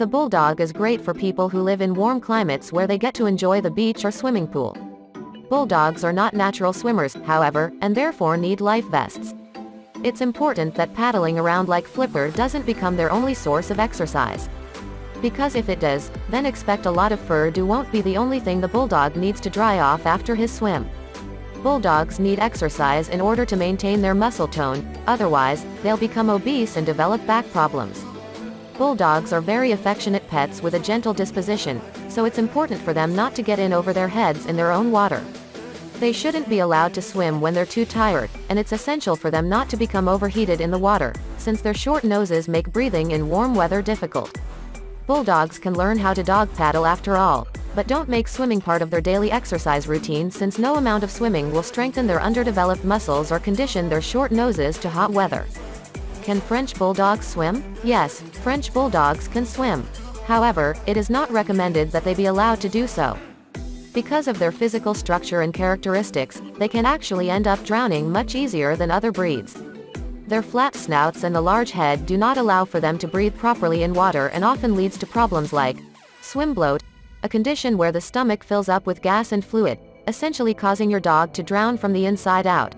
The Bulldog is great for people who live in warm climates where they get to enjoy the beach or swimming pool. Bulldogs are not natural swimmers, however, and therefore need life vests. It's important that paddling around like Flipper doesn't become their only source of exercise. Because if it does, then expect a lot of fur won't be the only thing the Bulldog needs to dry off after his swim. Bulldogs need exercise in order to maintain their muscle tone, otherwise, they'll become obese and develop back problems. Bulldogs are very affectionate pets with a gentle disposition, so it's important for them not to get in over their heads in their own water. They shouldn't be allowed to swim when they're too tired, and it's essential for them not to become overheated in the water, since their short noses make breathing in warm weather difficult. Bulldogs can learn how to dog paddle after all, but don't make swimming part of their daily exercise routine since no amount of swimming will strengthen their underdeveloped muscles or condition their short noses to hot weather. Can French Bulldogs swim? Yes, French Bulldogs can swim. However, it is not recommended that they be allowed to do so. Because of their physical structure and characteristics, they can actually end up drowning much easier than other breeds. Their flat snouts and the large head do not allow for them to breathe properly in water and often leads to problems like swim bloat, a condition where the stomach fills up with gas and fluid, essentially causing your dog to drown from the inside out.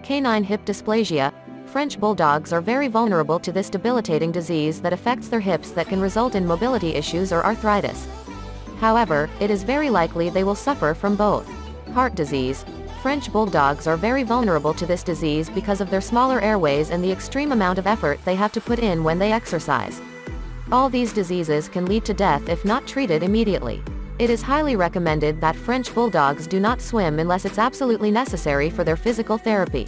Canine Hip Dysplasia. French Bulldogs are very vulnerable to this debilitating disease that affects their hips that can result in mobility issues or arthritis. However, it is very likely they will suffer from both. Heart disease. French Bulldogs are very vulnerable to this disease because of their smaller airways and the extreme amount of effort they have to put in when they exercise. All these diseases can lead to death if not treated immediately. It is highly recommended that French Bulldogs do not swim unless it's absolutely necessary for their physical therapy.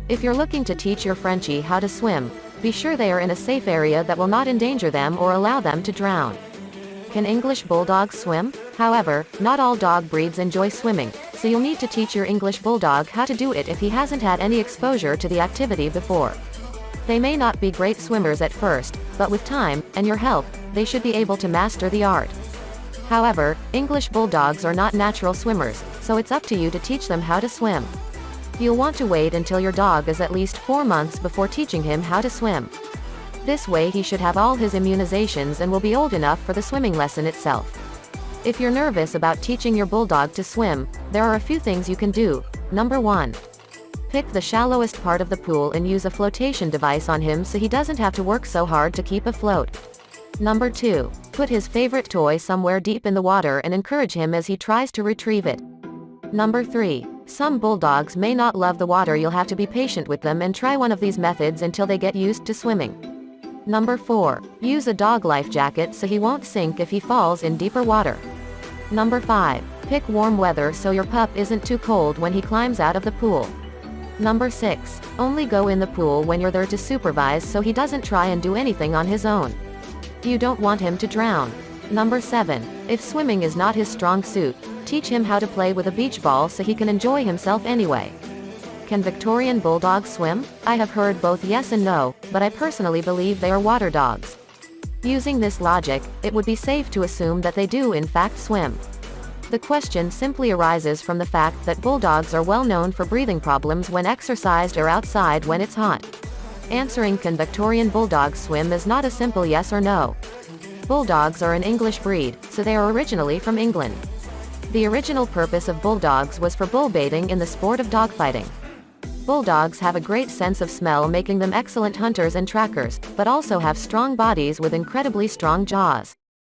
If you're looking to teach your Frenchie how to swim, be sure they are in a safe area that will not endanger them or allow them to drown. Can English Bulldogs swim? However, not all dog breeds enjoy swimming, so you'll need to teach your English Bulldog how to do it if he hasn't had any exposure to the activity before. They may not be great swimmers at first, but with time, and your help, they should be able to master the art. However, English Bulldogs are not natural swimmers, so it's up to you to teach them how to swim. You'll want to wait until your dog is at least 4 months before teaching him how to swim. This way he should have all his immunizations and will be old enough for the swimming lesson itself. If you're nervous about teaching your Bulldog to swim, there are a few things you can do. Number 1. Pick the shallowest part of the pool and use a flotation device on him so he doesn't have to work so hard to keep afloat. Number 2. Put his favorite toy somewhere deep in the water and encourage him as he tries to retrieve it. Number 3. Some Bulldogs may not love the water. You'll have to be patient with them and try one of these methods until they get used to swimming. Number 4. Use a dog life jacket so he won't sink if he falls in deeper water. Number 5. Pick warm weather so your pup isn't too cold when he climbs out of the pool. Number 6. Only go in the pool when you're there to supervise so he doesn't try and do anything on his own. You don't want him to drown. Number 7. If swimming is not his strong suit, teach him how to play with a beach ball so he can enjoy himself anyway. Can Victorian Bulldogs swim? I have heard both yes and no, but I personally believe they are water dogs. Using this logic, it would be safe to assume that they do in fact swim. The question simply arises from the fact that Bulldogs are well known for breathing problems when exercised or outside when it's hot. Answering can Victorian Bulldogs swim is not a simple yes or no. Bulldogs are an English breed, so they are originally from England. The original purpose of Bulldogs was for bull baiting in the sport of dogfighting. Bulldogs have a great sense of smell, making them excellent hunters and trackers, but also have strong bodies with incredibly strong jaws.